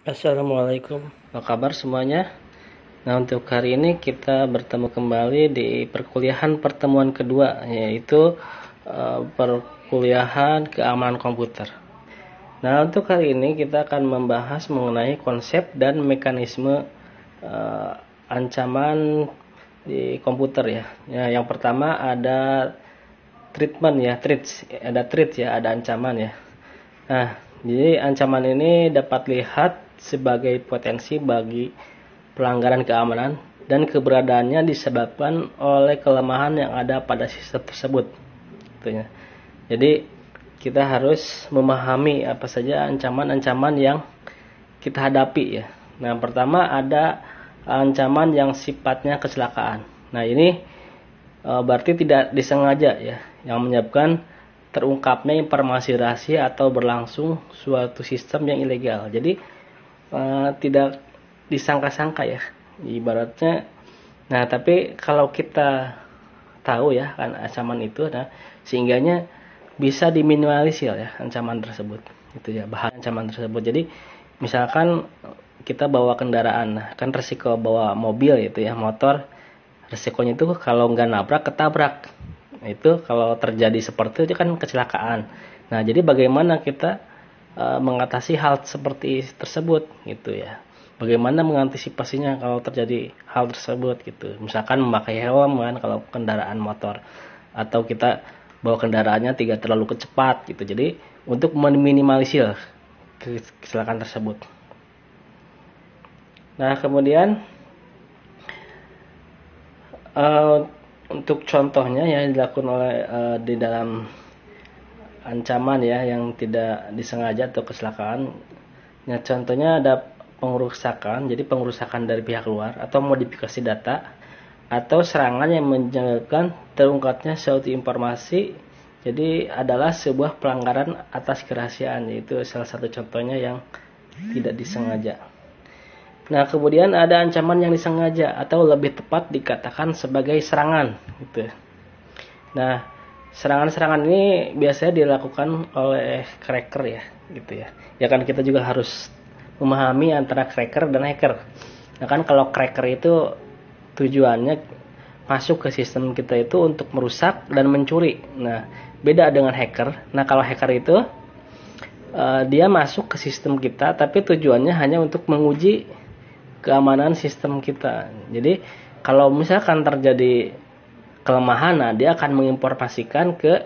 Assalamualaikum, apa kabar semuanya? Nah, untuk hari ini kita bertemu kembali di perkuliahan pertemuan kedua, yaitu perkuliahan keamanan komputer. Nah, untuk hari ini kita akan membahas mengenai konsep dan mekanisme ancaman di komputer ya. Yang pertama ada treatment ya, ada ancaman ya. Nah, jadi ancaman ini dapat lihat sebagai potensi bagi pelanggaran keamanan dan keberadaannya disebabkan oleh kelemahan yang ada pada sistem tersebut. Gitu ya. Jadi kita harus memahami apa saja ancaman-ancaman yang kita hadapi ya. Nah, pertama ada ancaman yang sifatnya kecelakaan. Nah, ini berarti tidak disengaja ya, yang menyebabkan terungkapnya informasi rahasia atau berlangsung suatu sistem yang ilegal. Jadi tidak disangka-sangka ya, ibaratnya. Nah, tapi kalau kita tahu ya kan ancaman itu, nah sehingganya bisa diminimalisir ya ancaman tersebut. Itu ya bahan ancaman tersebut. Jadi misalkan kita bawa kendaraan, nah kan resiko bawa mobil itu ya, motor, resikonya itu kalau nggak nabrak ketabrak. Nah, itu kalau terjadi seperti itu kan kecelakaan. Nah, jadi bagaimana kita mengatasi hal seperti tersebut gitu ya. Bagaimana mengantisipasinya kalau terjadi hal tersebut gitu. Misalkan memakai helm kan kalau kendaraan motor, atau kita bawa kendaraannya tidak terlalu kecepat gitu. Jadi untuk meminimalisir kecelakaan tersebut. Nah, kemudian untuk contohnya yang dilakukan oleh di dalam ancaman ya yang tidak disengaja atau kecelakaan. Nah, contohnya ada pengerusakan, jadi pengerusakan dari pihak luar atau modifikasi data atau serangan yang menyebabkan terungkapnya suatu informasi. Jadi adalah sebuah pelanggaran atas kerahasiaan, yaitu salah satu contohnya yang tidak disengaja. Nah, kemudian ada ancaman yang disengaja atau lebih tepat dikatakan sebagai serangan gitu. Nah, serangan-serangan ini biasanya dilakukan oleh cracker ya, gitu ya. Ya kan kita juga harus memahami antara cracker dan hacker. Nah, kan kalau cracker itu tujuannya masuk ke sistem kita itu untuk merusak dan mencuri. Nah, beda dengan hacker. Nah, kalau hacker itu dia masuk ke sistem kita tapi tujuannya hanya untuk menguji keamanan sistem kita. Jadi kalau misalkan terjadi kelemahan, nah dia akan menginformasikan ke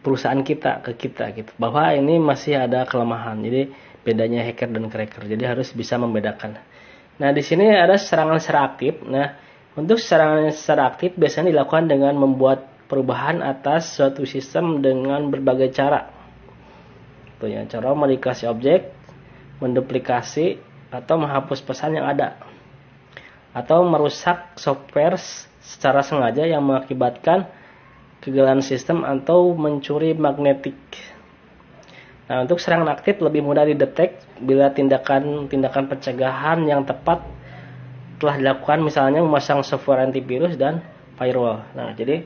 perusahaan kita, ke kita gitu, bahwa ini masih ada kelemahan. Jadi bedanya hacker dan cracker. Jadi harus bisa membedakan. Nah, di sini ada serangan secara aktif. Nah, untuk serangan secara aktif biasanya dilakukan dengan membuat perubahan atas suatu sistem dengan berbagai cara. Tuh ya, cara modifikasi objek, menduplikasi atau menghapus pesan yang ada, atau merusak software secara sengaja yang mengakibatkan kegagalan sistem atau mencuri magnetik. Nah, untuk serangan aktif lebih mudah didetek bila tindakan pencegahan yang tepat telah dilakukan, misalnya memasang software antivirus dan firewall. Nah, jadi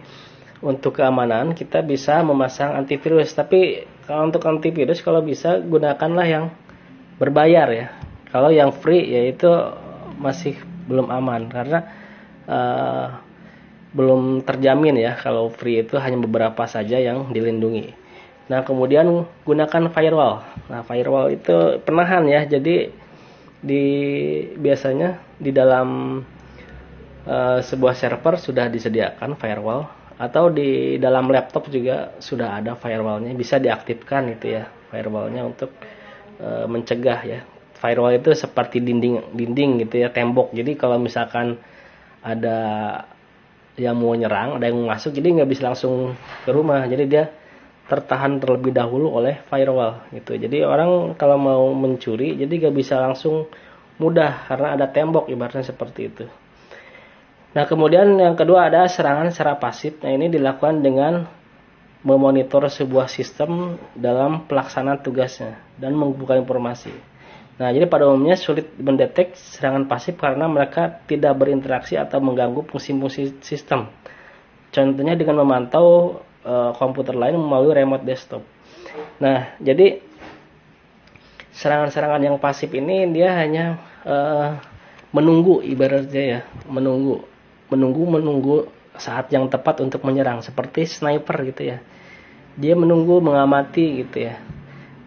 untuk keamanan kita bisa memasang antivirus, tapi kalau untuk antivirus kalau bisa gunakanlah yang berbayar ya. Kalau yang free yaitu masih belum aman karena belum terjamin ya. Kalau free itu hanya beberapa saja yang dilindungi. Nah, kemudian gunakan firewall. Nah, firewall itu penahan ya. Jadi biasanya di dalam sebuah server sudah disediakan firewall, atau di dalam laptop juga sudah ada firewallnya, bisa diaktifkan itu ya firewallnya untuk mencegah ya. Firewall itu seperti dinding gitu ya, tembok. Jadi kalau misalkan ada yang mau nyerang, ada yang mau masuk, jadi nggak bisa langsung ke rumah. Jadi dia tertahan terlebih dahulu oleh firewall gitu. Jadi orang kalau mau mencuri, jadi nggak bisa langsung mudah karena ada tembok, ibaratnya seperti itu. Nah, kemudian yang kedua ada serangan secara pasif. Nah, ini dilakukan dengan memonitor sebuah sistem dalam pelaksanaan tugasnya dan membuka informasi. Nah, jadi pada umumnya sulit mendetek serangan pasif karena mereka tidak berinteraksi atau mengganggu fungsi-fungsi sistem. Contohnya dengan memantau komputer lain melalui remote desktop. Nah, jadi serangan-serangan yang pasif ini dia hanya menunggu, ibaratnya ya, menunggu saat yang tepat untuk menyerang, seperti sniper gitu ya. Dia menunggu, mengamati gitu ya.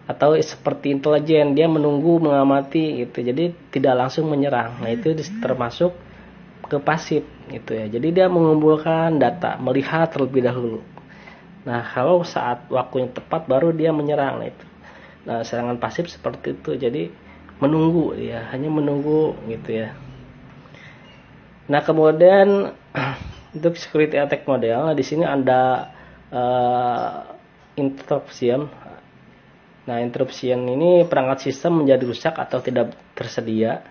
Atau seperti intelijen, dia menunggu, mengamati gitu. Jadi tidak langsung menyerang. Nah, itu termasuk ke pasif gitu ya. Jadi dia mengumpulkan data, melihat terlebih dahulu. Nah, kalau saat waktunya tepat baru dia menyerang. Nah, itu. Nah, serangan pasif seperti itu. Jadi menunggu, ya, hanya menunggu gitu ya. Nah, kemudian untuk security attack model, di sini ada interruption. Nah, interruption ini perangkat sistem menjadi rusak atau tidak tersedia.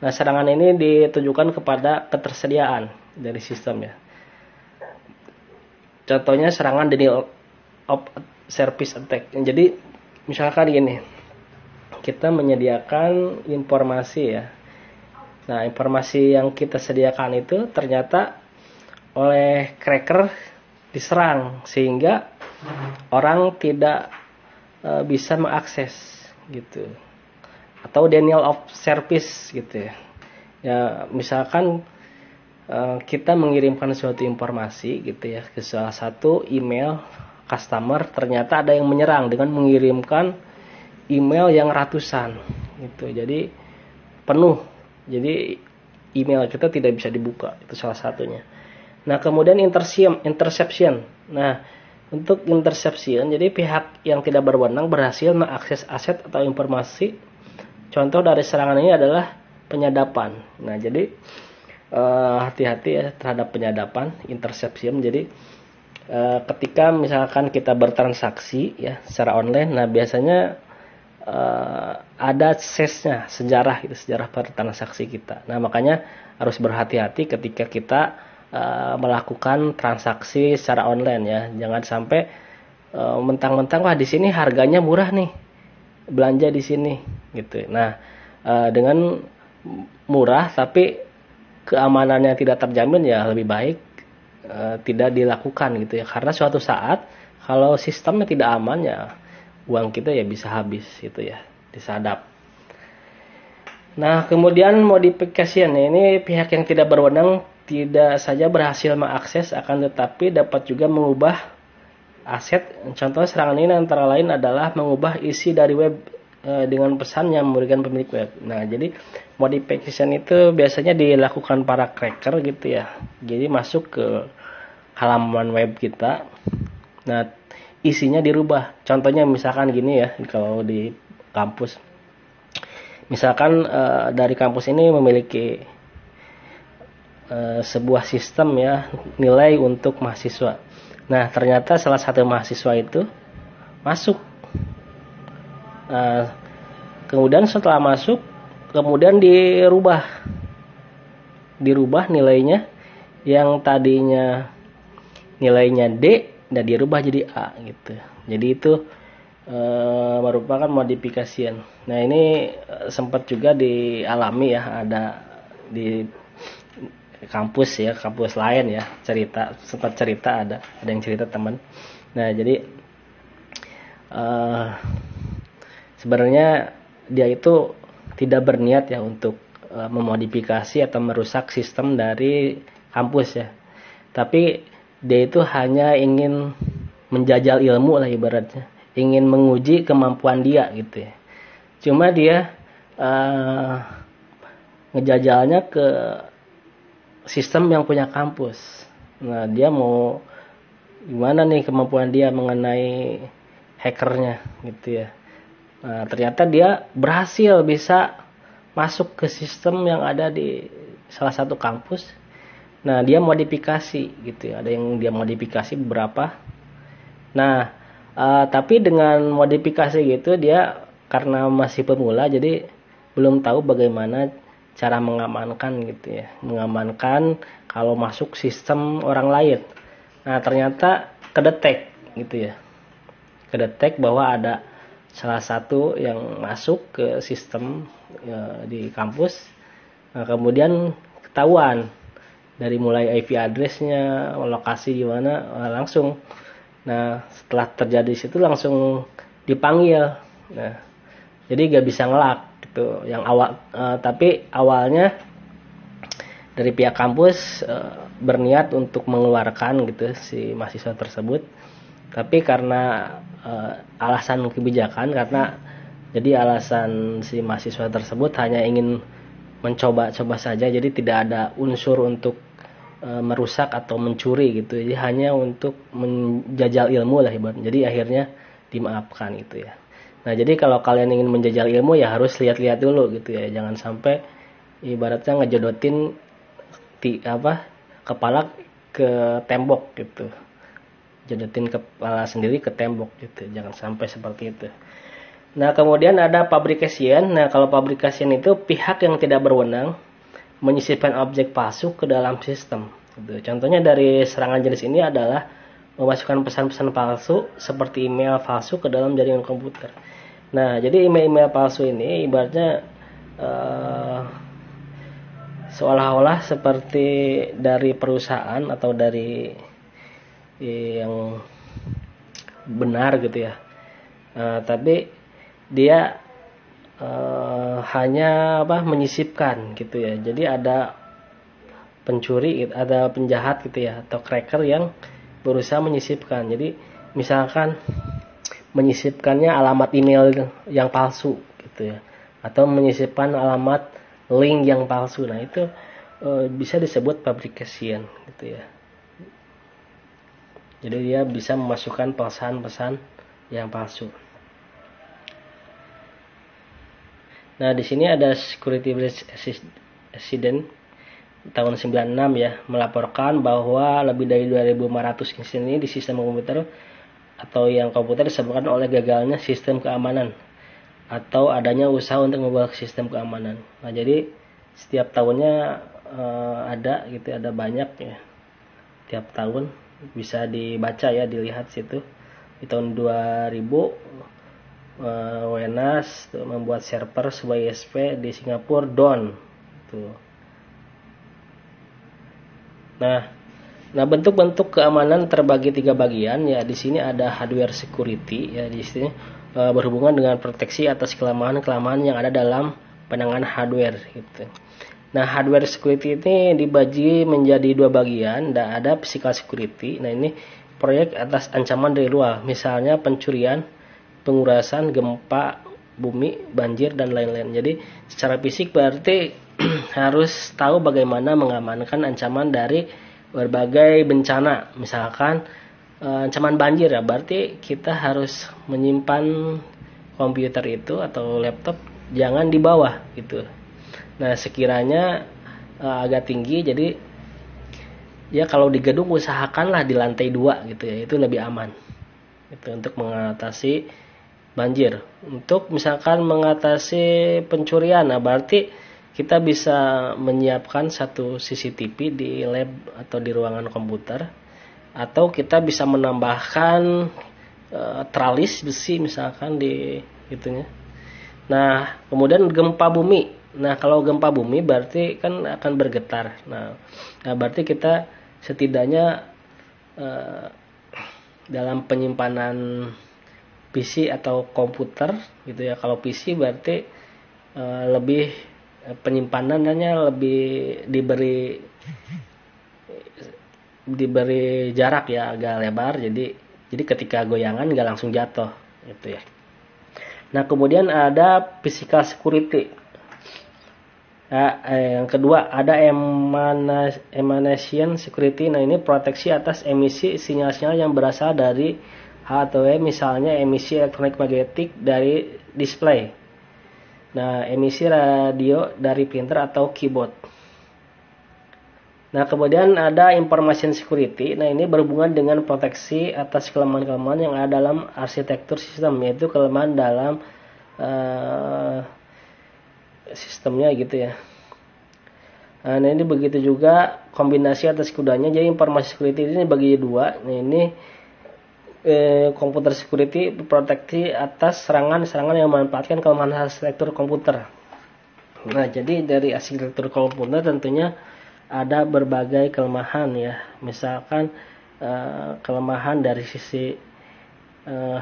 Nah, serangan ini ditujukan kepada ketersediaan dari sistem ya. Contohnya serangan denial of service attack. Jadi misalkan gini, kita menyediakan informasi ya. Nah, informasi yang kita sediakan itu ternyata oleh cracker diserang sehingga orang tidak bisa mengakses gitu. Atau denial of service gitu ya. Ya, misalkan kita mengirimkan suatu informasi gitu ya ke salah satu email customer, ternyata ada yang menyerang dengan mengirimkan email yang ratusan gitu. Jadi penuh. Jadi email kita tidak bisa dibuka, itu salah satunya. Nah, kemudian interception. Nah, untuk interception, jadi pihak yang tidak berwenang berhasil mengakses aset atau informasi. Contoh dari serangan ini adalah penyadapan. Nah, jadi hati-hati ya terhadap penyadapan, interception. Jadi ketika misalkan kita bertransaksi ya secara online, nah biasanya ada sesnya, sejarah bertransaksi kita. Nah, makanya harus berhati-hati ketika kita melakukan transaksi secara online ya. Jangan sampai mentang-mentang wah di sini harganya murah nih, belanja di sini gitu. Nah, dengan murah tapi keamanannya tidak terjamin, ya lebih baik tidak dilakukan gitu ya. Karena suatu saat kalau sistemnya tidak aman ya uang kita ya bisa habis gitu ya, disadap. Nah, kemudian modification ini pihak yang tidak berwenang tidak saja berhasil mengakses, akan tetapi dapat juga mengubah aset. Contoh serangan ini antara lain adalah mengubah isi dari web dengan pesan yang memberikan pemilik web. Nah, jadi modification itu biasanya dilakukan para cracker gitu ya. Jadi masuk ke halaman web kita. Nah, isinya dirubah. Contohnya misalkan gini ya, kalau di kampus. Misalkan dari kampus ini memiliki sebuah sistem ya, nilai untuk mahasiswa. Nah, ternyata salah satu mahasiswa itu masuk. Kemudian setelah masuk, kemudian dirubah nilainya, yang tadinya nilainya D dan dirubah jadi A gitu. Jadi itu merupakan modifikasi. Nah, ini sempat juga dialami ya, ada di kampus ya, kampus lain ya, sempat cerita, ada yang cerita teman. Nah, jadi sebenarnya dia itu tidak berniat ya untuk memodifikasi atau merusak sistem dari kampus ya, tapi dia itu hanya ingin menjajal ilmu lah ibaratnya, ingin menguji kemampuan dia gitu ya. Cuma dia ngejajalnya ke sistem yang punya kampus. Nah, dia mau gimana nih kemampuan dia mengenai hackernya gitu ya. Nah, ternyata dia berhasil bisa masuk ke sistem yang ada di salah satu kampus. Nah, dia modifikasi gitu ya. Ada yang dia modifikasi beberapa. Nah, tapi dengan modifikasi gitu dia karena masih pemula, jadi belum tahu bagaimana cara mengamankan gitu ya. Mengamankan kalau masuk sistem orang lain. Nah, ternyata kedetek gitu ya. Kedetek bahwa ada salah satu yang masuk ke sistem di kampus. Nah, kemudian ketahuan dari mulai IP address-nya, lokasi di mana, langsung. Nah, setelah terjadi situ langsung dipanggil. Nah, jadi gak bisa ngelak gitu. Yang tapi awalnya dari pihak kampus berniat untuk mengeluarkan gitu si mahasiswa tersebut, tapi karena alasan kebijakan, jadi alasan si mahasiswa tersebut hanya ingin mencoba-coba saja, jadi tidak ada unsur untuk merusak atau mencuri gitu, jadi hanya untuk menjajal ilmu lah ibaratnya, jadi akhirnya dimaafkan gitu ya. Nah jadi kalau kalian ingin menjajal ilmu ya harus lihat-lihat dulu gitu ya, jangan sampai ibaratnya ngejodotin kepala ke tembok gitu, jodotin kepala sendiri ke tembok gitu, jangan sampai seperti itu. Nah kemudian ada publication. Nah kalau publication itu pihak yang tidak berwenang menyisipkan objek palsu ke dalam sistem gitu. Contohnya dari serangan jenis ini adalah memasukkan pesan-pesan palsu seperti email palsu ke dalam jaringan komputer. Nah jadi email palsu ini ibaratnya seolah-olah seperti dari perusahaan atau dari yang benar gitu ya, tapi dia hanya menyisipkan gitu ya. Jadi ada pencuri, ada penjahat gitu ya, atau cracker yang berusaha menyisipkan. Jadi misalkan menyisipkannya alamat email yang palsu gitu ya, atau menyisipkan alamat link yang palsu. Nah itu bisa disebut publication gitu ya. Jadi dia bisa memasukkan pesan-pesan yang palsu. Nah di sini ada security breach accident tahun 96 ya, melaporkan bahwa lebih dari 2.500 insiden ini di sistem komputer atau yang komputer disebabkan oleh gagalnya sistem keamanan atau adanya usaha untuk membuat sistem keamanan. Nah jadi setiap tahunnya ada gitu, ada banyak ya, tiap tahun bisa dibaca ya, dilihat situ. Di tahun 2000 WNAS membuat server sebuah ISP di Singapura down tuh. Nah bentuk-bentuk keamanan terbagi 3 bagian ya. Di sini ada hardware security ya, di sini berhubungan dengan proteksi atas kelemahan-kelemahan yang ada dalam penanganan hardware gitu. Nah hardware security ini dibagi menjadi 2 bagian. Dan ada physical security. Nah ini proyek atas ancaman dari luar, misalnya pencurian, pengurasan, gempa bumi, banjir dan lain-lain. Jadi secara fisik berarti harus tahu bagaimana mengamankan ancaman dari berbagai bencana. Misalkan ancaman banjir ya, berarti kita harus menyimpan komputer itu atau laptop jangan di bawah gitu. Nah sekiranya agak tinggi, jadi ya kalau di gedung usahakanlah di lantai 2 gitu ya, itu lebih aman gitu untuk mengatasi banjir. Untuk misalkan mengatasi pencurian, nah berarti kita bisa menyiapkan satu CCTV di lab atau di ruangan komputer, atau kita bisa menambahkan tralis besi misalkan di itunya. Nah kemudian gempa bumi. Nah kalau gempa bumi berarti kan akan bergetar. Nah berarti kita setidaknya dalam penyimpanan PC atau komputer gitu ya. Kalau PC berarti lebih penyimpanannya lebih diberi jarak ya, agak lebar, jadi ketika goyangan nggak langsung jatuh gitu ya. Nah kemudian ada physical security. Nah, yang kedua ada emanation security. Nah ini proteksi atas emisi sinyal-sinyal yang berasal dari H2, misalnya emisi elektromagnetik dari display. Nah, emisi radio dari printer atau keyboard. Nah, kemudian ada information security. Nah, ini berhubungan dengan proteksi atas kelemahan-kelemahan yang ada dalam arsitektur sistem, yaitu kelemahan dalam sistemnya gitu ya. Nah, ini begitu juga kombinasi atas keduanya. Jadi information security ini bagi 2. Nah, ini komputer security proteksi atas serangan-serangan yang memanfaatkan kelemahan arsitektur komputer. Nah, jadi dari arsitektur komputer tentunya ada berbagai kelemahan ya. Misalkan kelemahan dari sisi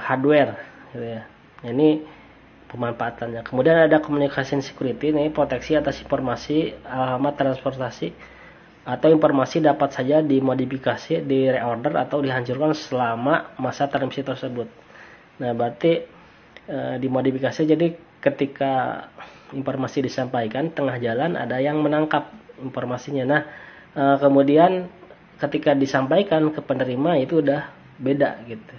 hardware gitu ya. Ini pemanfaatannya. Kemudian ada communication security, ini proteksi atas informasi, alamat transportasi atau informasi dapat saja dimodifikasi, di reorder atau dihancurkan selama masa transmisi tersebut. Nah, berarti dimodifikasi, jadi ketika informasi disampaikan tengah jalan ada yang menangkap informasinya. Nah, kemudian ketika disampaikan ke penerima itu udah beda gitu,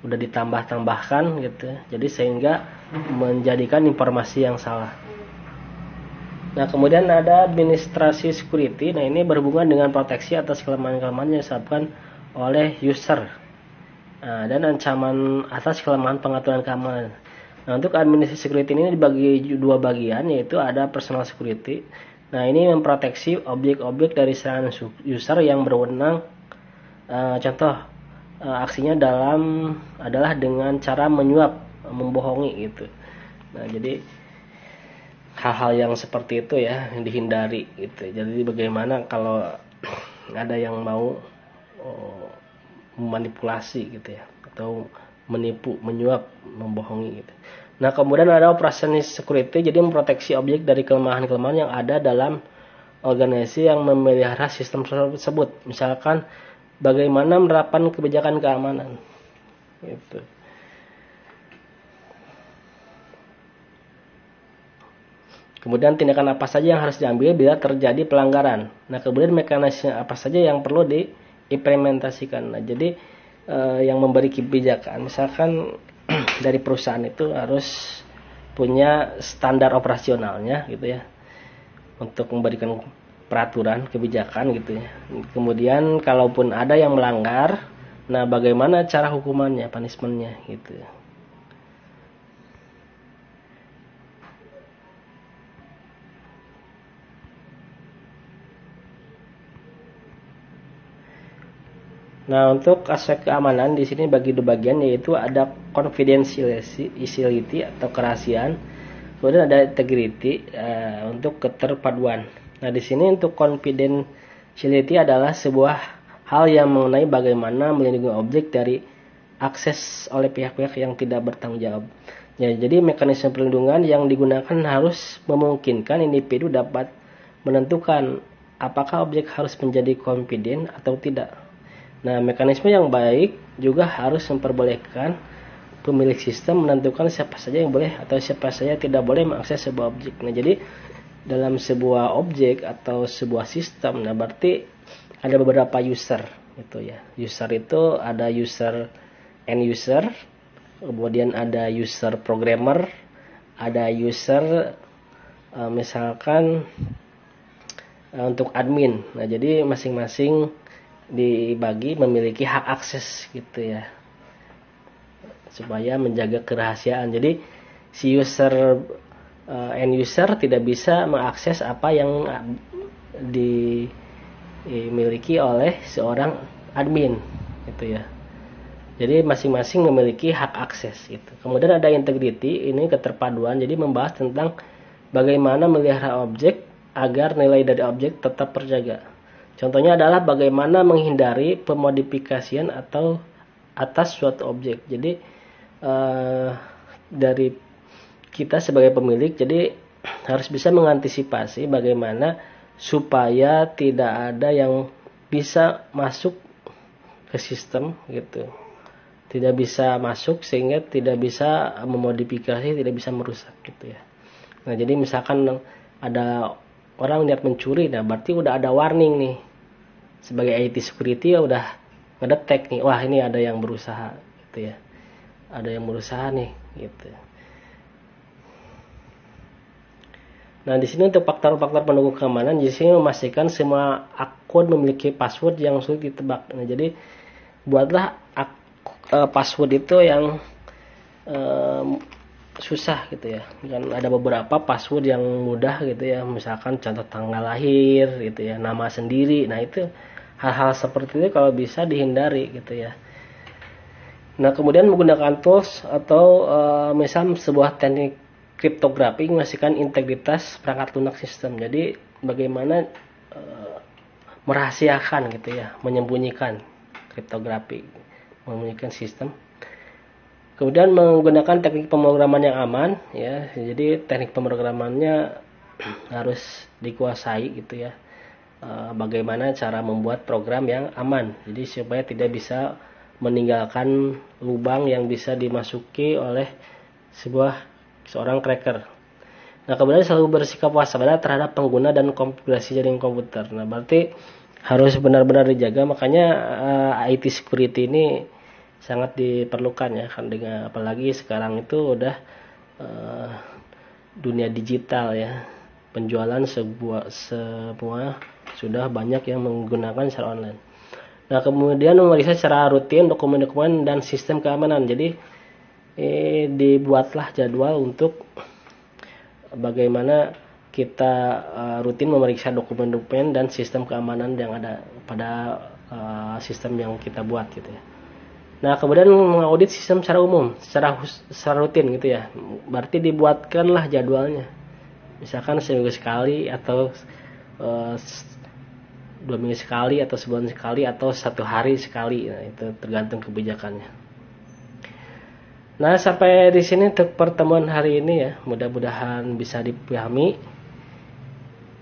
udah ditambah-tambahkan gitu, jadi sehingga menjadikan informasi yang salah. Nah, kemudian ada administrasi security. Nah, ini berhubungan dengan proteksi atas kelemahan-kelemahan yang disebabkan oleh user, dan ancaman atas kelemahan pengaturan keamanan. Nah, untuk administrasi security ini dibagi dua bagian, yaitu ada personal security. Nah, ini memproteksi objek-objek dari serangan user yang berwenang. Contoh aksinya adalah dengan cara menyuap, membohongi gitu. Nah, jadi hal-hal yang seperti itu ya yang dihindari gitu. Jadi bagaimana kalau ada yang mau memanipulasi gitu ya, atau menipu, menyuap, membohongi gitu. Nah, kemudian ada operation security, jadi memproteksi objek dari kelemahan-kelemahan yang ada dalam organisasi yang memelihara sistem tersebut. Misalkan bagaimana menerapkan kebijakan keamanan gitu. Kemudian tindakan apa saja yang harus diambil bila terjadi pelanggaran. Nah, kemudian mekanisme apa saja yang perlu diimplementasikan. Nah, jadi yang memberi kebijakan, misalkan dari perusahaan itu harus punya standar operasionalnya gitu ya, untuk memberikan peraturan kebijakan gitu ya. Kemudian kalaupun ada yang melanggar, nah bagaimana cara hukumannya, punishmentnya gitu. Nah, untuk aspek keamanan di sini bagi dua bagian, yaitu ada confidentiality atau kerahasiaan, kemudian ada integrity untuk keterpaduan. Nah, di sini untuk confidentiality adalah sebuah hal yang mengenai bagaimana melindungi objek dari akses oleh pihak-pihak yang tidak bertanggung jawab. Ya, jadi mekanisme perlindungan yang digunakan harus memungkinkan individu dapat menentukan apakah objek harus menjadi confident atau tidak. Nah, mekanisme yang baik juga harus memperbolehkan pemilik sistem menentukan siapa saja yang boleh atau siapa saja tidak boleh mengakses sebuah objek. Nah, jadi dalam sebuah objek atau sebuah sistem, nah berarti ada beberapa user gitu ya. User itu ada user end user, kemudian ada user programmer, ada user misalkan untuk admin. Nah, jadi masing-masing dibagi memiliki hak akses gitu ya, supaya menjaga kerahasiaan. Jadi si user end user tidak bisa mengakses apa yang dimiliki oleh seorang admin gitu ya. Jadi masing-masing memiliki hak akses gitu. Kemudian ada integrity, ini keterpaduan, jadi membahas tentang bagaimana melihara objek agar nilai dari objek tetap terjaga. Contohnya adalah bagaimana menghindari pemodifikasian atau atas suatu objek. Jadi dari kita sebagai pemilik, jadi harus bisa mengantisipasi bagaimana supaya tidak ada yang bisa masuk ke sistem gitu. Tidak bisa masuk sehingga tidak bisa memodifikasi, tidak bisa merusak gitu ya. Nah, jadi misalkan ada orang niat mencuri, nah berarti udah ada warning nih. Sebagai IT security ya udah ngedetek nih, wah ini ada yang berusaha gitu ya. Ada yang berusaha nih gitu. Nah, di sini untuk faktor-faktor pendukung keamanan, di sini memastikan semua akun memiliki password yang sulit ditebak. Nah, jadi buatlah password itu yang susah gitu ya. Kan ada beberapa password yang mudah gitu ya, misalkan contoh tanggal lahir gitu ya, nama sendiri. Nah, itu hal-hal seperti itu kalau bisa dihindari gitu ya. Nah, kemudian menggunakan tools atau misal sebuah teknik kriptografi memastikan integritas perangkat lunak sistem. Jadi bagaimana merahasiakan gitu ya, menyembunyikan kriptografi, menyembunyikan sistem. Kemudian menggunakan teknik pemrograman yang aman ya. Jadi teknik pemrogramannya harus dikuasai gitu ya. Bagaimana cara membuat program yang aman. Jadi supaya tidak bisa meninggalkan lubang yang bisa dimasuki oleh seorang cracker. Nah, kemudian selalu bersikap waspada terhadap pengguna dan konfigurasi jaringan komputer. Nah, berarti harus benar-benar dijaga. Makanya IT security ini sangat diperlukan ya, kan dengan apalagi sekarang itu udah dunia digital ya. Penjualan semua sudah banyak yang menggunakan secara online. Nah, kemudian memeriksa secara rutin dokumen-dokumen dan sistem keamanan. Jadi dibuatlah jadwal untuk bagaimana kita rutin memeriksa dokumen-dokumen dan sistem keamanan yang ada pada sistem yang kita buat gitu ya. Nah, kemudian mengaudit sistem secara umum, secara rutin gitu ya. Berarti dibuatkanlah jadwalnya. Misalkan seminggu sekali atau 2 minggu sekali atau sebulan sekali atau 1 hari sekali. Nah, itu tergantung kebijakannya. Nah, sampai di sini untuk pertemuan hari ini ya. Mudah-mudahan bisa dipahami.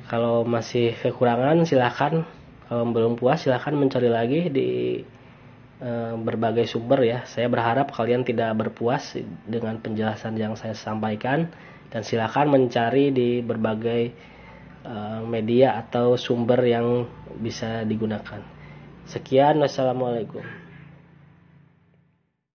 Kalau masih kekurangan silahkan. Kalau belum puas silahkan mencari lagi di berbagai sumber ya. Saya berharap kalian tidak berpuas dengan penjelasan yang saya sampaikan. Dan silahkan mencari di berbagai media atau sumber yang bisa digunakan. Sekian, wassalamualaikum.